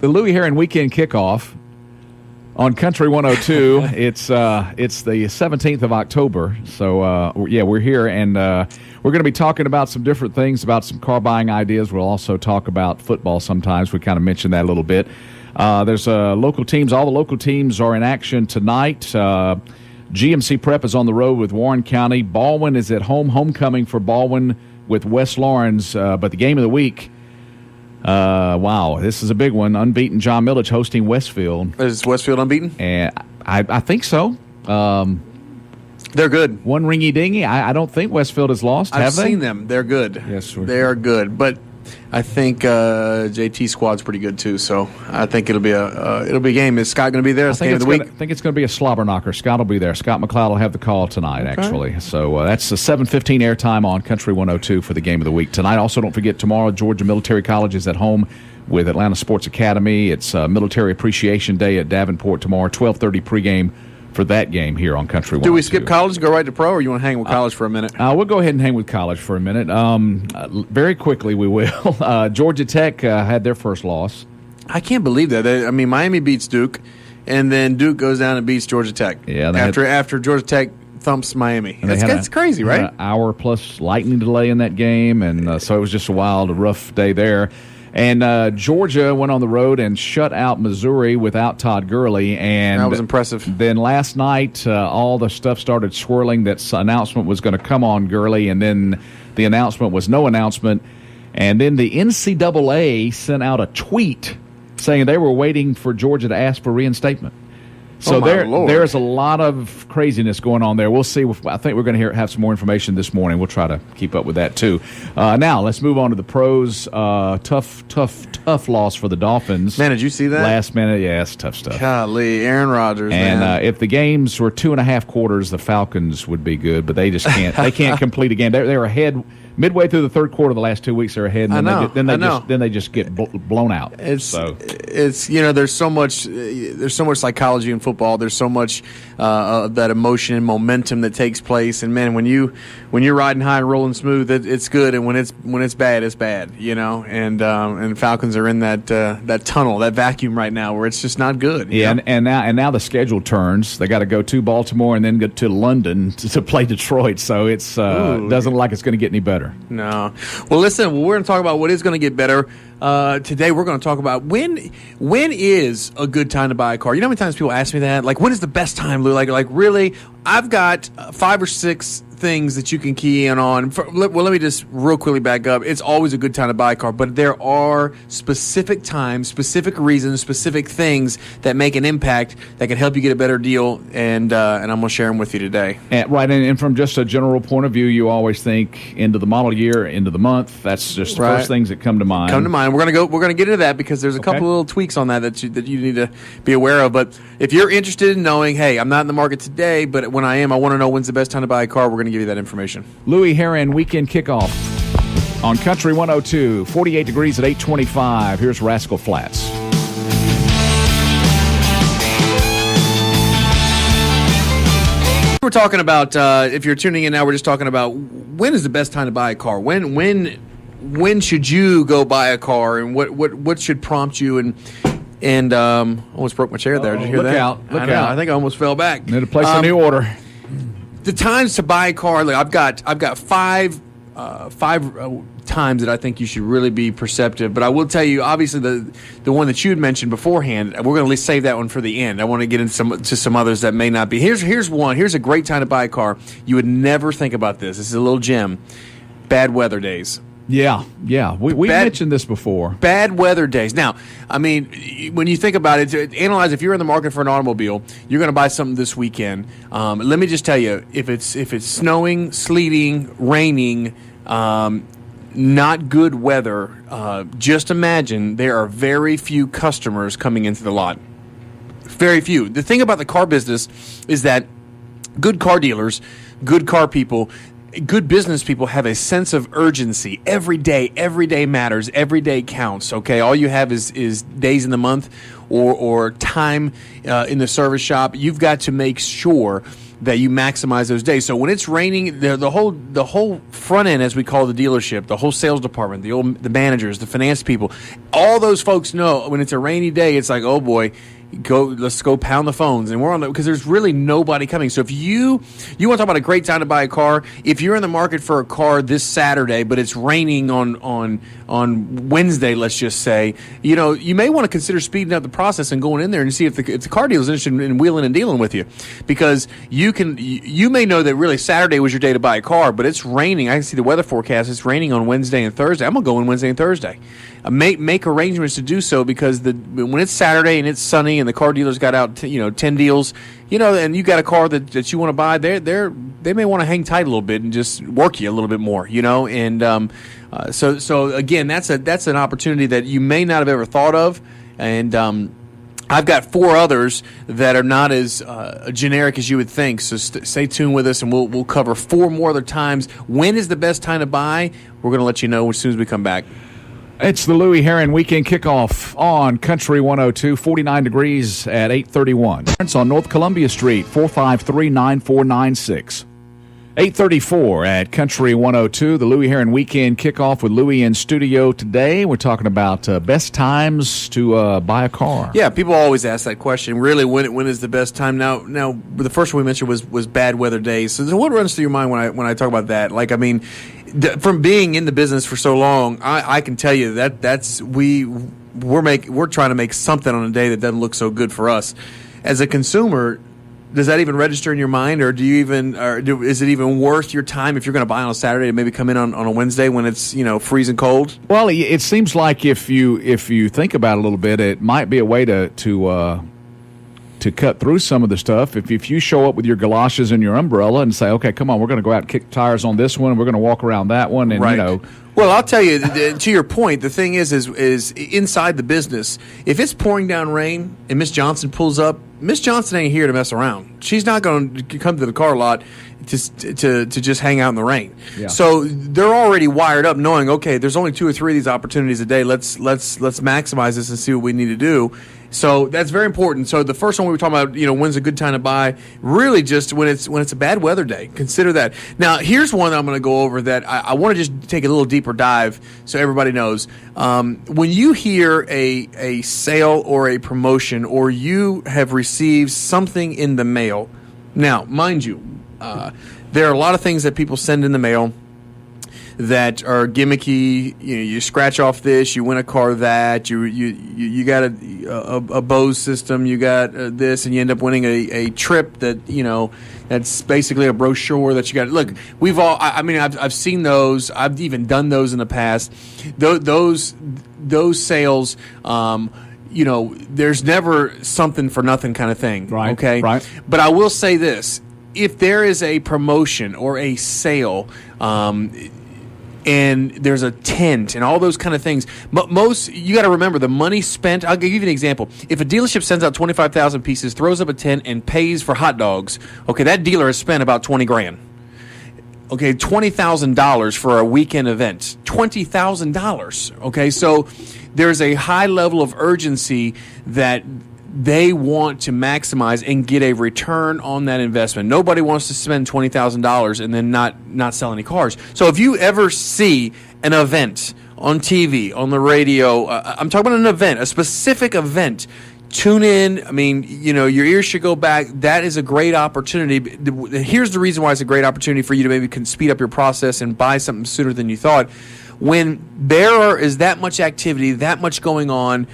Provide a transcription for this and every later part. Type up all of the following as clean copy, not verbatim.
the Louie Herron weekend kickoff on Country 102. It's the 17th of October. So, we're here, and we're going to be talking about some different things, about some car buying ideas. We'll also talk about football sometimes. We kind of mentioned that a little bit. There's local teams. All the local teams are in action tonight. GMC Prep is on the road with Warren County. Baldwin is at home. Homecoming for Baldwin with West Lawrence. But the game of the week, wow, this is a big one. Unbeaten John Milledge hosting Westfield. Is Westfield unbeaten? And I think so. They're good. One ringy dingy. I don't think Westfield has lost. I've have they? seen them. They're good. Yes, they are good. But I think JT squad's pretty good too. So I think it'll be a game. Is Scott going to be there? I think it's going to be a slobber knocker. Scott will be there. Scott McLeod will have the call tonight. Okay. Actually, so that's the 7:15 airtime on Country 102 for the game of the week tonight. Also, don't forget tomorrow Georgia Military College is at home with Atlanta Sports Academy. It's Military Appreciation Day at Davenport tomorrow. 12:30 pregame for that game here on Country 102. Do we skip college and go right to pro, or you want to hang with college for a minute? We'll go ahead and hang with college for a minute. Very quickly, we will. Georgia Tech had their first loss. I can't believe that. Miami beats Duke, and then Duke goes down and beats Georgia Tech. Yeah, after Georgia Tech thumps Miami. That's crazy, right? An hour plus lightning delay in that game, and so it was just a rough day there. And Georgia went on the road and shut out Missouri without Todd Gurley. And that was impressive. Then last night, all the stuff started swirling. That announcement was going to come on Gurley, and then the announcement was no announcement. And then the NCAA sent out a tweet saying they were waiting for Georgia to ask for reinstatement. So there's a lot of craziness going on there. We'll see. I think we're going to have some more information this morning. We'll try to keep up with that, too. Now, let's move on to the pros. Tough loss for the Dolphins. Man, did you see that? Last minute, it's tough stuff. Golly, Aaron Rodgers, and man. If the games were 2.5 quarters, the Falcons would be good, but they just can't. They can't complete a game. They're ahead. Midway through the third quarter, the last 2 weeks they're ahead, and then they just get blown out. There's so much psychology in football. There's so much of that emotion and momentum that takes place. And man, when you're riding high and rolling smooth, it's good. And when it's bad, it's bad. And Falcons are in that tunnel, that vacuum right now, where it's just not good. Yeah, and now the schedule turns. They got to go to Baltimore and then go to London to play Detroit. So it's doesn't look like it's going to get any better. No. Well, listen, we're going to talk about what is going to get better. Today we're going to talk about when is a good time to buy a car. You know how many times people ask me that? Like, when is the best time, Lou? Like really? I've got 5 or 6 things that you can key in on. Let me just real quickly back up. It's always a good time to buy a car, but there are specific times, specific reasons, specific things that make an impact that can help you get a better deal, and I'm going to share them with you today. And from just a general point of view, you always think into the model year, into the month. That's just the first things that come to mind. We're going to get into that because there's a couple little tweaks on that you need to be aware of. But if you're interested in knowing, hey, I'm not in the market today, but when I am, I want to know when's the best time to buy a car. We're going to give you that information. Louie Herron weekend kickoff on Country 102. 48 degrees at 8:25. Here's Rascal Flats. We're talking about, if you're tuning in now, we're just talking about when is the best time to buy a car. When should you go buy a car, and what should prompt you? And almost broke my chair there. Did you hear that? Look out! I think I almost fell back. Need to place a new order. The times to buy a car. Like I've got five times that I think you should really be perceptive. But I will tell you, obviously, the one that you had mentioned beforehand, we're going to save that one for the end. I want to get into some others that may not be. Here's one. Here's a great time to buy a car. You would never think about this. This is a little gem. Bad weather days. Yeah. We mentioned this before. Bad weather days. Now, I mean, when you think about it, analyze if you're in the market for an automobile, you're going to buy something this weekend. Let me just tell you, if it's snowing, sleeting, raining, not good weather, just imagine there are very few customers coming into the lot. Very few. The thing about the car business is that good car dealers, good car people, good business people have a sense of urgency. Every day matters. Every day counts, okay? All you have is days in the month or time in the service shop. You've got to make sure that you maximize those days. So when it's raining, the whole front end, as we call the dealership, the whole sales department, the managers, the finance people, all those folks know when it's a rainy day, it's like, oh boy, let's go pound the phones, and we're on because there's really nobody coming. So if you want to talk about a great time to buy a car, if you're in the market for a car this Saturday, but it's raining on Wednesday, let's just say, you may want to consider speeding up the process and going in there and see if the car dealer is interested in wheeling and dealing with you, because you may know that really Saturday was your day to buy a car, but it's raining. I can see the weather forecast. It's raining on Wednesday and Thursday. I'm gonna go in Wednesday and Thursday. Make arrangements to do so, because when it's Saturday and it's sunny and the car dealer's got out 10 deals, and you got a car that you want to buy, they may want to hang tight a little bit and just work you a little bit more, and so again, that's an opportunity that you may not have ever thought of, and I've got 4 others that are not as generic as you would think. So stay tuned with us, and we'll cover 4 more other times. When is the best time to buy? We're going to let you know as soon as we come back. It's the Louie Herron weekend kickoff on Country 102, 49 degrees at 8:31. It's on North Columbia Street, 453-9496. 8:34 at Country 102, the Louie Herron weekend kickoff with Louie in studio today. We're talking about best times to buy a car. Yeah, people always ask that question. Really, when is the best time? Now, the first one we mentioned was bad weather days. So what runs through your mind when I talk about that? Like, I mean, from being in the business for so long, I can tell you that we're trying to make something on a day that doesn't look so good for us. As a consumer, does that even register in your mind, or is it even worth your time if you're going to buy on a Saturday to maybe come in on a Wednesday when it's freezing cold? Well, it seems like if you think about it a little bit, it might be a way to cut through some of the stuff. If you show up with your galoshes and your umbrella and say, okay, come on, we're going to go out and kick tires on this one, and we're going to walk around that one, and right. Well, I'll tell you, to your point, the thing is inside the business, if it's pouring down rain and Miss Johnson pulls up, Miss Johnson ain't here to mess around. She's not going to come to the car lot to just hang out in the rain. Yeah. So they're already wired up knowing, okay, there's only 2 or 3 of these opportunities a day. Let's maximize this and see what we need to do. So that's very important. So the first one we were talking about, when's a good time to buy, really just when it's a bad weather day. Consider that. Now, here's one I'm going to go over that I want to just take a little deeper dive so everybody knows. When you hear a sale or a promotion, or you have received something in the mail, now, mind you, there are a lot of things that people send in the mail that are gimmicky. You scratch off this, you win a car that, you got a Bose system, you got this, and you end up winning a trip that that's basically a brochure that you got. Look, I've seen those. I've even done those in the past. Those sales. There's never something for nothing kind of thing. Right. Okay. Right. But I will say this: if there is a promotion or a sale, and there's a tent and all those kind of things, you got to remember the money spent. I'll give you an example. If a dealership sends out 25,000 pieces, throws up a tent, and pays for hot dogs, okay, that dealer has spent about $20,000. Okay, $20,000 for a weekend event. $20,000. Okay, so there's a high level of urgency that they want to maximize and get a return on that investment. Nobody wants to spend $20,000 and then not sell any cars. So if you ever see an event on TV, on the radio, I'm talking about an event, a specific event, tune in. I mean, your ears should go back. That is a great opportunity. Here's the reason why it's a great opportunity for you to maybe speed up your process and buy something sooner than you thought. When there is that much activity, that much going on,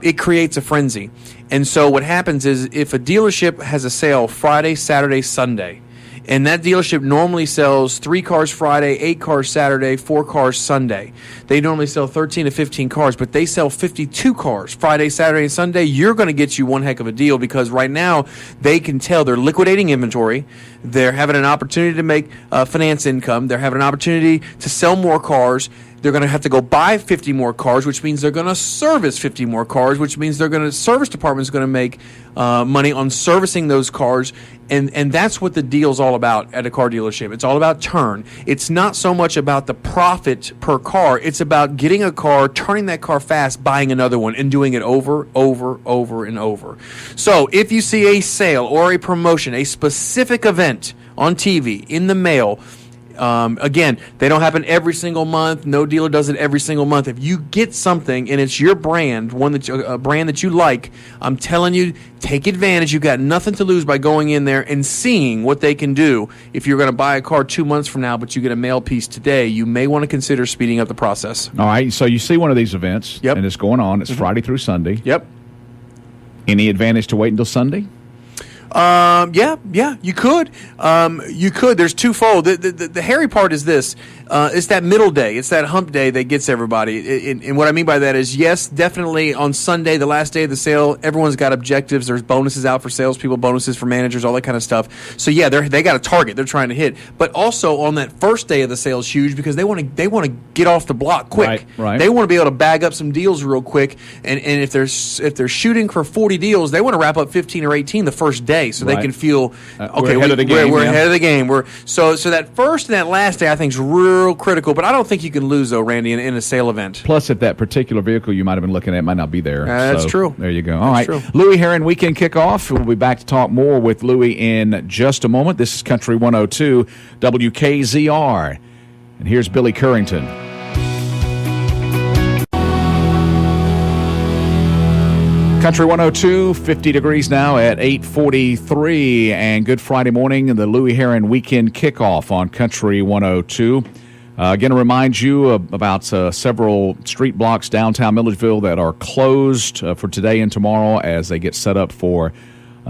it creates a frenzy. And so what happens is, if a dealership has a sale Friday, Saturday, Sunday, and that dealership normally sells 3 cars Friday, 8 cars Saturday, 4 cars Sunday. They normally sell 13 to 15 cars, but they sell 52 cars Friday, Saturday, and Sunday. You're going to get you one heck of a deal, because right now they can tell they're liquidating inventory. They're having an opportunity to make finance income. They're having an opportunity to sell more cars. They're going to have to go buy 50 more cars, which means they're going to service 50 more cars, which means service department is going to make money on servicing those cars. And that's what the deal's all about at a car dealership. It's all about turn. It's not so much about the profit per car. It's about getting a car, turning that car fast, buying another one, and doing it over, and over. So if you see a sale or a promotion, a specific event on TV, in the mail, again, they don't happen every single month. No dealer does it every single month. If you get something and it's your brand, a brand that you like, I'm telling you, take advantage. You've got nothing to lose by going in there and seeing what they can do. If you're going to buy a car 2 months from now, but you get a mail piece today, you may want to consider speeding up the process. All right, so you see one of these events, Yep. and it's going on. It's Friday through Sunday. Yep. Any advantage to wait until Sunday? Yeah, you could. You could. There's twofold. The hairy part is this. It's that middle day. It's that hump day that gets everybody. And what I mean by that is, yes, definitely on Sunday, the last day of the sale, everyone's got objectives. There's bonuses out for salespeople, bonuses for managers, all that kind of stuff. So yeah, they got a target they're trying to hit. But also on that first day of the sale is huge because they want to get off the block quick. Right. They want to be able to bag up some deals real quick. And if they're shooting for 40 deals, they want to wrap up 15 or 18 the first day. So they Right. can feel okay. We're ahead of the game. We're Yeah. ahead of the game. So that first and that last day I think is real critical. But I don't think you can lose though, Randy, in a sale event. Plus, if that particular vehicle you might have been looking at might not be there. That's So, true. There you go. All That's right. true. Louie Herron weekend kickoff. We'll be back to talk more with Louie in just a moment. This is Country 102 WKZR. And here's Billy Currington. Country 102, 50 degrees now at 8:43, and good Friday morning, the Louie Herron weekend kickoff on Country 102. Again, to remind you about several street blocks downtown Milledgeville that are closed for today and tomorrow as they get set up for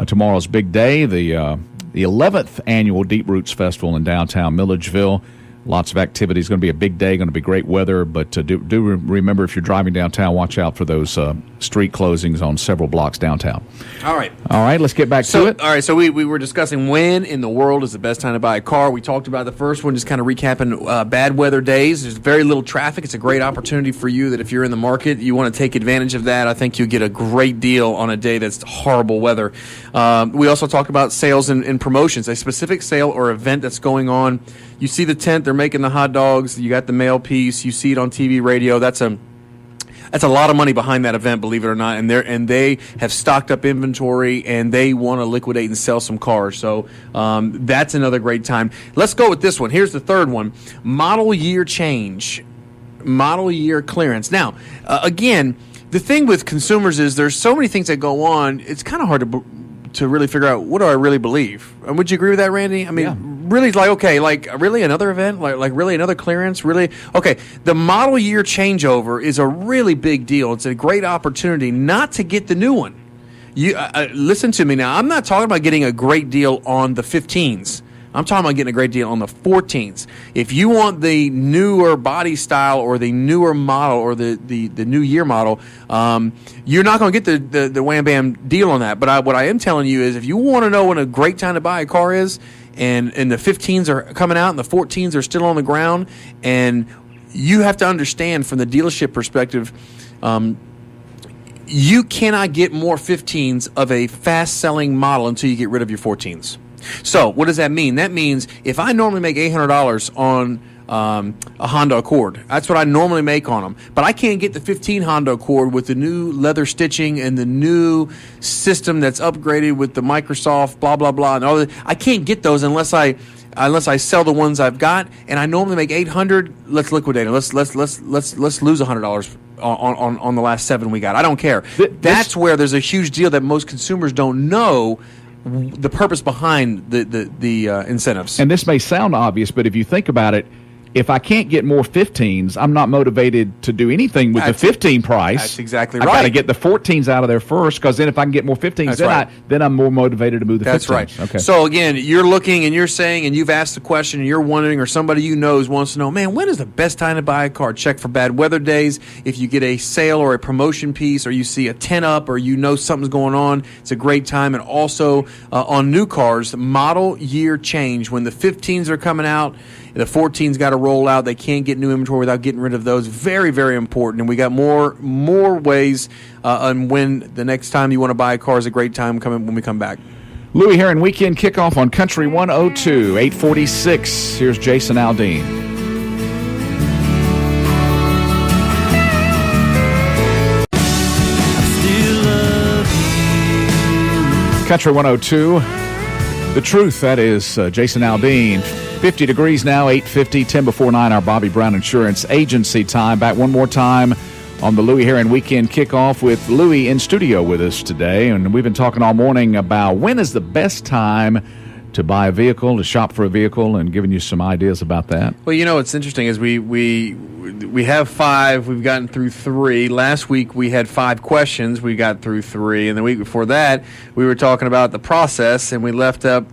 tomorrow's big day, the 11th annual Deep Roots Festival in downtown Milledgeville. Lots of activities. Going to be a big day. Going to be great weather. But do remember, if you're driving downtown, watch out for those street closings on several blocks downtown. All right. All right, let's get back to it. All right, so we were discussing when in the world is the best time to buy a car. We talked about the first one, just kind of recapping bad weather days. There's very little traffic. It's a great opportunity for you that if you're in the market, you want to take advantage of that. I think you'll get a great deal on a day that's horrible weather. We also talked about sales and promotions, a specific sale or event that's going on. You see the tent, they're making the hot dogs, you got the mail piece, you see it on TV, radio. That's a lot of money behind that event, believe it or not, and they have stocked up inventory and they want to liquidate and sell some cars. So that's another great time. Let's go with this one. Here's the third one: model year change, model year clearance. Now, again, the thing with consumers is there's so many things that go on. It's kind of hard to really figure out, what do I really believe? And would you agree with that, Randy? I mean, Yeah. Really, like, okay, like really another event, like really another clearance, really? Okay, the model year changeover is a really big deal. It's a great opportunity not to get the new one. You listen to me now. I'm not talking about getting a great deal on the 15s. I'm talking about getting a great deal on the 14s. If you want the newer body style or the newer model or the new year model, you're not going to get the wham bam deal on that. But what I am telling you is, if you want to know when a great time to buy a car is, and the 15s are coming out and the 14s are still on the ground, and you have to understand from the dealership perspective, you cannot get more 15s of a fast-selling model until you get rid of your 14s. So what does that mean? That means if I normally make $800 on a Honda Accord, that's what I normally make on them. But I can't get the 15 Honda Accord with the new leather stitching and the new system that's upgraded with the Microsoft blah blah blah and all that. I can't get those unless I sell the ones I've got. And I normally make $800. Let's liquidate it. Let's lose $100 on the last 7 we got. I don't care. That's where there's a huge deal that most consumers don't know. The purpose behind the incentives. And this may sound obvious, but if you think about it, if I can't get more 15s, I'm not motivated to do anything with the 15 price. That's exactly I right. got to get the 14s out of there first, because then if I can get more 15s, then I'm more motivated to move the 15s. That's right. Okay. So again, you're looking and you're saying, and you've asked the question, and you're wondering, or somebody you know wants to know, man, when is the best time to buy a car? Check for bad weather days. If you get a sale or a promotion piece, or you see a 10 up, or you know something's going on, it's a great time. And also on new cars, model year change, when the 15s are coming out. The 14's got to roll out. They can't get new inventory without getting rid of those. Very, very important. And we got more ways on when the next time you want to buy a car is a great time coming when we come back. Louie Herron weekend kickoff on Country 102, 846. Here's Jason Aldean. Country 102, The Truth, that is Jason Aldean. 50 degrees now, 8:50, 10 before 9, our Bobby Brown Insurance Agency time. Back one more time on the Louie Herron weekend kickoff with Louie in studio with us today. And we've been talking all morning about when is the best time to buy a vehicle, to shop for a vehicle, and giving you some ideas about that. Well, you know what's interesting is we have 5. We've gotten through 3. Last week we had 5 questions. We got through 3, and the week before that we were talking about the process, and we left up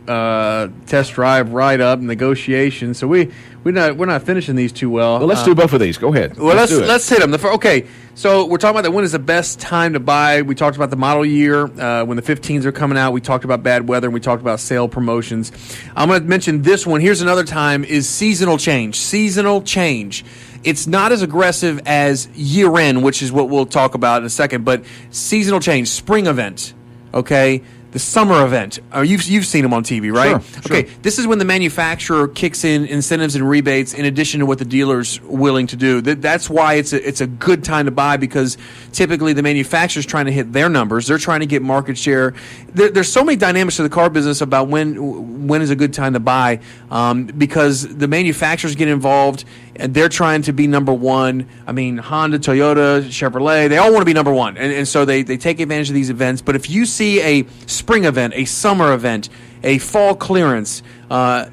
test drive, write up, negotiation. So we're not finishing these too well. Well, let's do both of these. Go ahead. Well, let's hit them. Okay, so we're talking about when is the best time to buy. We talked about the model year when the 15s are coming out. We talked about bad weather, and we talked about sale promotions. I'm going to mention this one. Here's another time is seasonal change. Seasonal change. It's not as aggressive as year-end, which is what we'll talk about in a second, but seasonal change, spring event, okay? The summer event. You've seen them on TV, right? Sure. Okay, this is when the manufacturer kicks in incentives and rebates in addition to what the dealer's willing to do. That's why it's a good time to buy, because typically the manufacturer's trying to hit their numbers. They're trying to get market share. There's so many dynamics to the car business about when is a good time to buy, because the manufacturers get involved and they're trying to be number one. I mean, Honda, Toyota, Chevrolet, they all want to be number one. And so they take advantage of these events. But if you see a spring event, a summer event, a fall clearance, that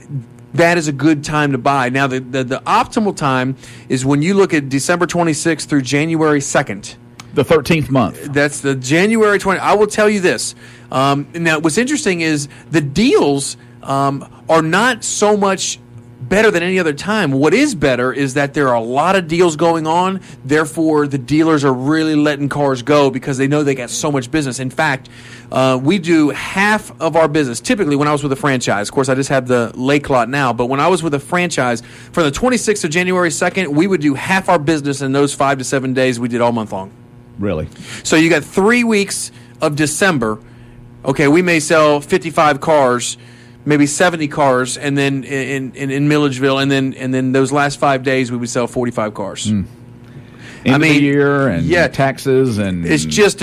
is a good time to buy. Now, the optimal time is when you look at December 26th through January 2nd. The 13th month. That's the January 20th. I will tell you this. Now, what's interesting is the deals are not so much better than any other time. What is better is that there are a lot of deals going on. Therefore, the dealers are really letting cars go because they know they got so much business. In fact, we do half of our business. Typically, when I was with a franchise, of course, I just have the Lake Lot now, but when I was with a franchise, from the 26th of January 2nd, we would do half our business in those 5 to 7 days we did all month long. Really? So you got 3 weeks of December. Okay, we may sell 55 cars, maybe 70 cars, and then in Milledgeville, and then those last 5 days we would sell 45 cars. End of the year and taxes, and it's just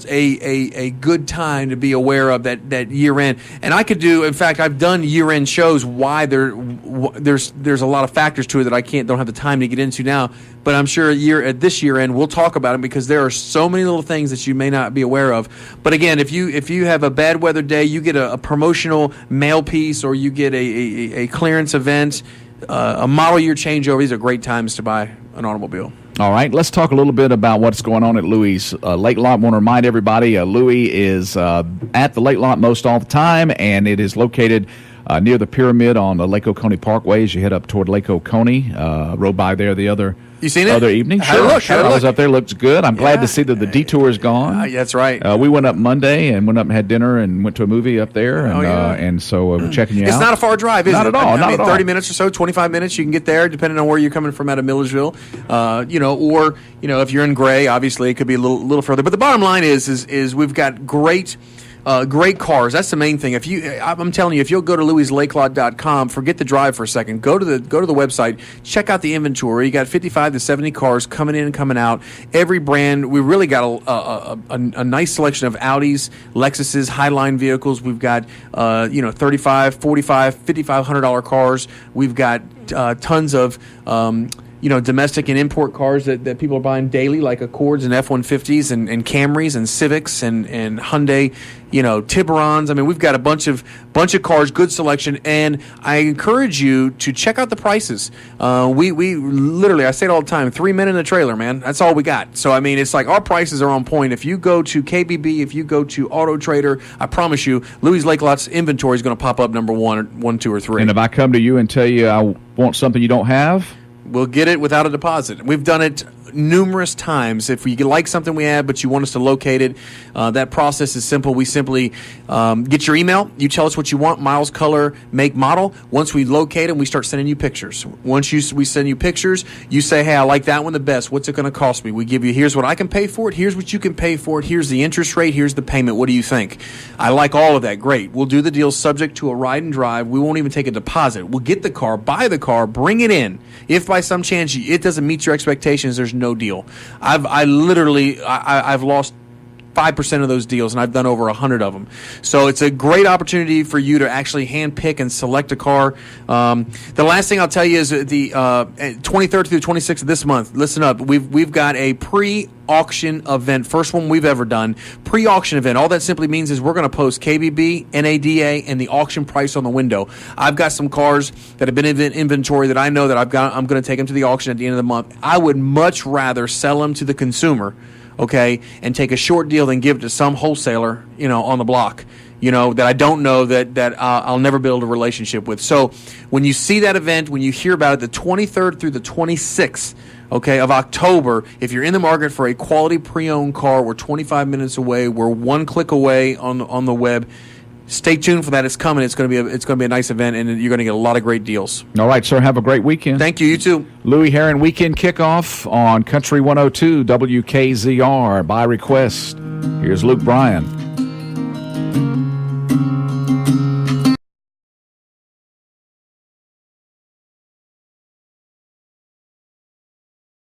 a good time to be aware of that year end. And I could do, in fact, I've done year end shows. Why there's a lot of factors to it that I don't have the time to get into now. But I'm sure at this year end we'll talk about it, because there are so many little things that you may not be aware of. But again, if you have a bad weather day, you get a promotional mail piece, or you get a clearance event, a model year changeover. These are great times to buy an automobile. All right, let's talk a little bit about what's going on at Louie's Lake Lot. I want to remind everybody, Louie is at the Lake Lot most all the time, and it is located near the Pyramid on the Lake Oconee Parkway as you head up toward Lake Oconee. Rode by there the other You seen it? Other evening. How did it look? Sure. I was up there. Looked good. I'm glad to see that the detour is gone. That's right. We went up Monday and went up and had dinner and went to a movie up there. And, and so we're checking you out. It's not a far drive, is it? Not at all. I mean, 30 minutes or so, 25 minutes, you can get there, depending on where you're coming from out of Milledgeville. Or if you're in Gray, obviously it could be a little further. But the bottom line is we've got great cars. That's the main thing. I'm telling you, if you'll go to louieslakelot.com, forget the drive for a second. Go to the website. Check out the inventory. You got 55 to 70 cars coming in and coming out. Every brand. We really got a nice selection of Audis, Lexuses, Highline vehicles. We've got $35, $45, $5,500 cars. We've got tons of domestic and import cars that people are buying daily, like Accords and F-150s and Camrys and Civics and Hyundai, Tiburons. I mean, we've got a bunch of cars, good selection, and I encourage you to check out the prices. We literally, I say it all the time, 3 men in a trailer, man. That's all we got. So, I mean, it's like our prices are on point. If you go to KBB, if you go to Auto Trader, I promise you, Louie's Lake Lot's inventory is going to pop up number 1, 2, or 3. And if I come to you and tell you I want something you don't have, we'll get it without a deposit. We've done it numerous times. If you like something we have, but you want us to locate it, that process is simple. We simply get your email. You tell us what you want, miles, color, make, model. Once we locate them, we start sending you pictures. Once we send you pictures, you say, hey, I like that one the best. What's it going to cost me? We give you, here's what I can pay for it. Here's what you can pay for it. Here's the interest rate. Here's the payment. What do you think? I like all of that. Great. We'll do the deal subject to a ride and drive. We won't even take a deposit. We'll get the car, buy the car, bring it in. If by some chance it doesn't meet your expectations, there's no deal. I've lost 5% of those deals, and I've done over 100 of them. So it's a great opportunity for you to actually hand pick and select a car. The last thing I'll tell you is the 23rd through 26th of this month. Listen up. We've got a pre-auction event, first one we've ever done. Pre-auction event. All that simply means is we're going to post KBB, NADA, and the auction price on the window. I've got some cars that have been in inventory that I know that I'm going to take them to the auction at the end of the month. I would much rather sell them to the consumer, okay, and take a short deal than give it to some wholesaler, on the block, that I don't know that I'll never build a relationship with. So when you see that event, when you hear about it, the 23rd through the 26th, okay, of October, if you're in the market for a quality pre-owned car, we're 25 minutes away. We're one click away on the web. Stay tuned for that. It's coming. It's going to be a nice event, and you're going to get a lot of great deals. All right, sir. Have a great weekend. Thank you. You too. Louie Herron weekend kickoff on Country 102 WKZR by request. Here's Luke Bryan.